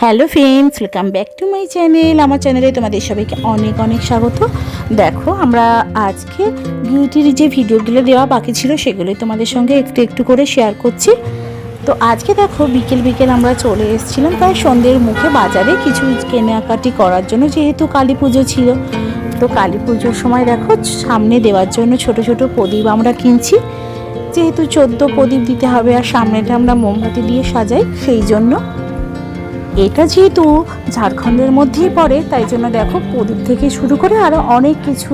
Hello friends, welcome back to my channel. আমার চ্যানেলে তোমাদের সবাইকে অনেক অনেক স্বাগত। দেখো, আমরা আজকে বিউটির যে ভিডিওগুলো দেওয়া বাকি ছিল সেগুলোই তোমাদের সঙ্গে একটু একটু করে শেয়ার করছি। তো আজকে দেখো বিকেল বিকেল আমরা চলে এসেছিলাম প্রায় সন্ধ্যের মুখে বাজারে কিছু কেনাকাটি করার জন্য, যেহেতু কালী পুজো ছিল। তো কালী পুজোর সময় দেখো সামনে দেওয়ার জন্য ছোট ছোট প্রদীপ আমরা কিনছি, যেহেতু 14 প্রদীপ দিতে হবে আর সামনেটা আমরা মোমবাতি দিয়ে সাজাই, সেই জন্য। এটা যেহেতু ঝাড়খণ্ডের মধ্যেই পড়ে, তাই জন্য দেখো প্রদীপ থেকে শুরু করে আরও অনেক কিছু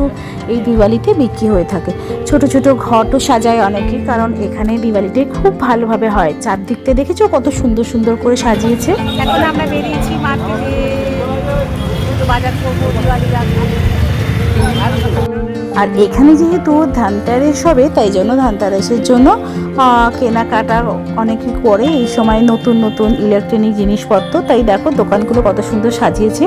এই দিওয়ালিতে বিক্রি হয়ে থাকে। ছোট ছোট ঘটও সাজায় অনেকে, কারণ এখানে দিওয়ালিতে খুব ভালোভাবে হয়। চারদিকতে দেখেছো কত সুন্দর সুন্দর করে সাজিয়েছে। এখন আমরা বেরিয়েছি মার্কেটে, বাজার করবো দিওয়ালি রাখবো। আর এখানে যেহেতু ধানতেরাস হবে, তাই জন্য ধানতেরাসের জন্য কেনাকাটা অনেকে করে এই সময়, নতুন নতুন ইলেকট্রনিক জিনিসপত্র। তাই দেখো দোকানগুলো কত সুন্দর সাজিয়েছে।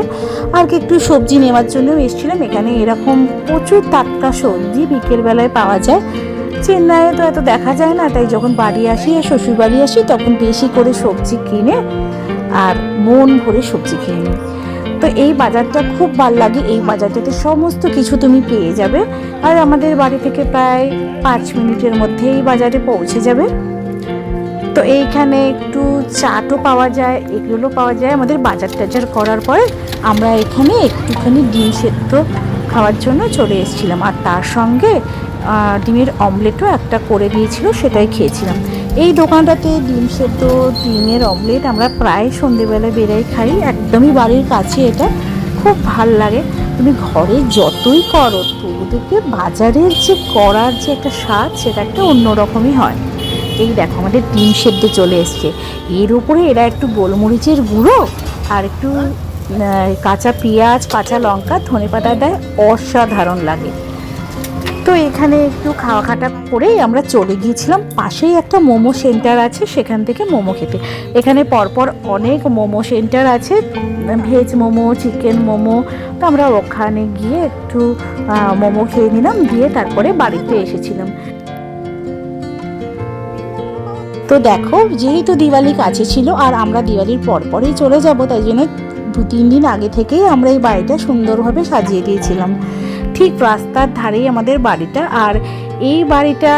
আর কি একটু সবজি নেওয়ার জন্য এসেছিলাম। এখানে এরকম প্রচুর টাটকা সবজি বিকেলবেলায় পাওয়া যায়। চেন্নাইয়ে তো এত দেখা যায় না, তাই যখন বাড়ি আসি আর শ্বশুর বাড়ি আসি তখন বেশি করে সবজি কিনে আর মন ভরে সবজি খেয়ে নিই। তো এই বাজারটা খুব ভালো লাগে। এই বাজারটাতে সমস্ত কিছু তুমি পেয়ে যাবে, আর আমাদের বাড়ি থেকে প্রায় 5 মিনিটের মধ্যে এই বাজারে পৌঁছে যাবে। তো এইখানে একটু চাটও পাওয়া যায়, এগুলো পাওয়া যায়। আমাদের বাজার টাজার করার পরে আমরা এখানে একটুখানি ডিম সেদ্ধ খাওয়ার জন্য চলে এসেছিলাম, আর তার সঙ্গে ডিমের অমলেটও একটা করে দিয়েছিল, সেটাই খেয়েছিলাম। এই দোকানটাতে ডিম সেদ্ধ, ডিমের অমলেট আমরা প্রায় সন্ধেবেলায় বেরাই খাই, একদমই বাড়ির কাছে। এটা খুব ভাল লাগে। তুমি ঘরে যতই করো তবু দেখবে বাজারের যে করার যে একটা স্বাদ, সেটা একটা অন্যরকমই হয়। এই দেখো আমাদের ডিম সেদ্ধ চলে এসছে। এর উপরে এরা একটু গোলমরিচের গুঁড়ো আর একটু কাঁচা পেঁয়াজ, কাঁচা লঙ্কা, ধনেপাতা দেয়, অসাধারণ লাগে। তো এখানে একটু খাওয়া খাটা করেই আমরা চলে গিয়েছিলাম, পাশেই একটা মোমো সেন্টার আছে, সেখান থেকে মোমো খেতে। এখানে পরপর অনেক মোমো সেন্টার আছে, ভেজ মোমো, চিকেন মোমো। তো আমরা ওখানে গিয়ে একটু মোমো খেয়ে নিলাম, দিয়ে তারপরে বাড়িতে এসেছিলাম। তো দেখো, যেহেতু দিওয়ালি কাছে ছিল আর আমরা দিওয়ালির পরপরই চলে যাব, তাই জন্য 2-3 দিন আগে থেকেই আমরা এই বাড়িটা সুন্দরভাবে সাজিয়ে দিয়েছিলাম। ঠিক রাস্তার ধারেই আমাদের বাড়িটা, আর এই বাড়িটা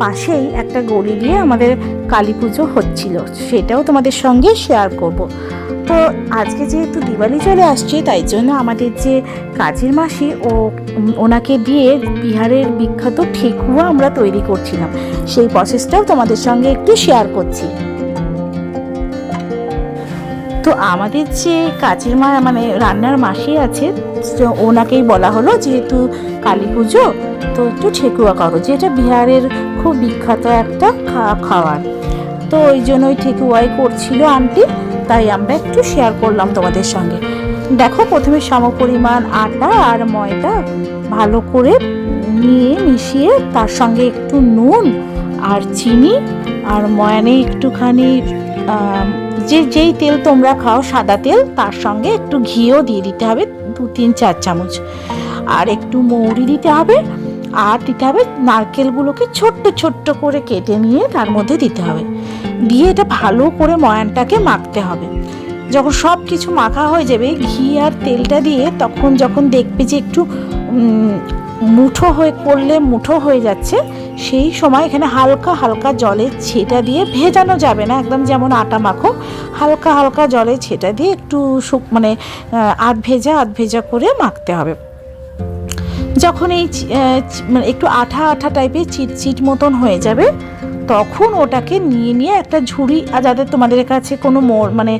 পাশেই একটা গলি দিয়ে আমাদের কালী পুজো হচ্ছিল, সেটাও তোমাদের সঙ্গে শেয়ার করব। তো আজকে যেহেতু দিওয়ালি চলে আসছে, তাই জন্য আমাদের যে কাজের মাসি ওনাকে দিয়ে বিহারের বিখ্যাত ঠেকুয়া আমরা তৈরি করছিলাম, সেই প্রসেসটাও তোমাদের সঙ্গে একটু শেয়ার করছি। তো আমাদের যে কাজের মানে রান্নার মাসি আছে, ওনাকেই বলা হলো যেহেতু কালী পুজো, তো একটু ঠেকুয়া করো, যেটা বিহারের খুব বিখ্যাত একটা খাবার। তো ওই জন্য ওই ঠেকুয়াই করছিল আন্টি, তাই আমরা একটু শেয়ার করলাম তোমাদের সঙ্গে। দেখো, প্রথমে সমপরিমাণ আটা আর ময়দা ভালো করে নিয়ে মিশিয়ে তার সঙ্গে একটু নুন আর চিনি আর ময়ানে একটুখানি যেই তেল তোমরা খাও, সাদা তেল, তার সঙ্গে একটু ঘিও দিয়ে দিতে হবে, 2-3-4 চামচ, আর একটু মৌরি দিতে হবে, আর দিতে হবে নারকেলগুলোকে ছোট্ট ছোট্ট করে কেটে নিয়ে তার মধ্যে দিতে হবে, দিয়ে এটা ভালো করে ময়ানটাকে মাখতে হবে। যখন সব কিছু মাখা হয়ে যাবে ঘি আর তেলটা দিয়ে, তখন যখন দেখবে যে একটু মুঠো হয়ে করলে মুঠো হয়ে যাচ্ছে, সেই সময় এখানে হালকা হালকা জলে ছেটা দিয়ে, ভেজানো যাবে না একদম, যেমন আটা মাখো, হালকা হালকা জলে ছেটা দিয়ে একটু মানে আধ ভেজা করে মাখতে হবে। যখন এই মানে একটু আঠা আঠা টাইপের চিটচিট মতন হয়ে যাবে, তখন ওটাকে নিয়ে একটা ঝুড়ি, আর যাদের তোমাদের কাছে কোনো মানে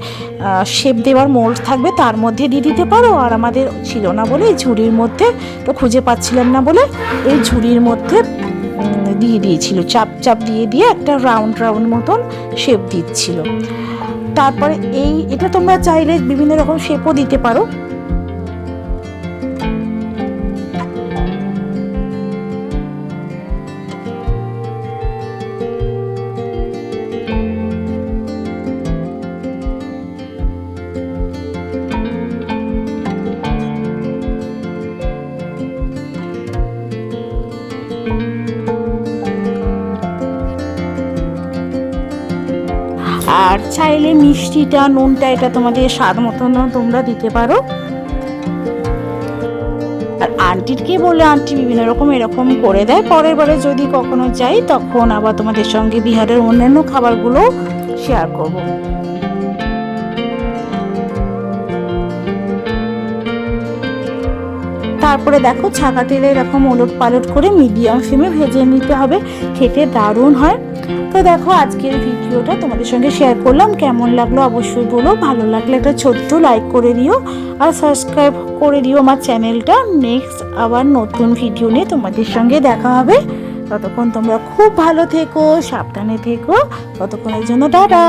শেপ দেওয়ার মোল্ড থাকবে তার মধ্যে দিয়ে দিতে পারো। আর আমাদের ছিল না বলে এই ঝুড়ির মধ্যে, তো খুঁজে পাচ্ছিলাম না বলে এই ঝুড়ির মধ্যে দিয়ে দিয়েছিল, চাপ দিয়ে একটা রাউন্ড মতন শেপ দিচ্ছিল। তারপরে এটা তোমরা চাইলে বিভিন্ন রকম শেপও দিতে পারো। আর চাইলে মিষ্টিটা নুনটা এটা তোমাদের স্বাদ মতন তোমরা দিতে পারো। আর আন্টিকে বলে আন্টি বিভিন্ন রকম এরকম করে দেয়। পরের বারে যদি কখনো যাই তখন আবার তোমাদের সঙ্গে বিহারের অন্যান্য খাবারগুলো শেয়ার করব। তারপরে দেখো ছাকা তেলে এরকম ওলট পালট করে মিডিয়াম ফ্লেমে ভেজে নিতে হবে, খেতে দারুণ হয়। তো দেখো আজকের ভিডিওটা তোমাদের সঙ্গে শেয়ার করলাম, কেমন লাগলো অবশ্যই বলো। ভালো লাগলে একটা ছোট্ট লাইক করে দিও আর সাবস্ক্রাইব করে দিও আমার চ্যানেলটা। নেক্সট আবার নতুন ভিডিও নিয়ে তোমাদের সঙ্গে দেখা হবে। ততক্ষণ তোমরা খুব ভালো থেকো, সাবধানে থেকো। ততক্ষণের জন্য টাটা।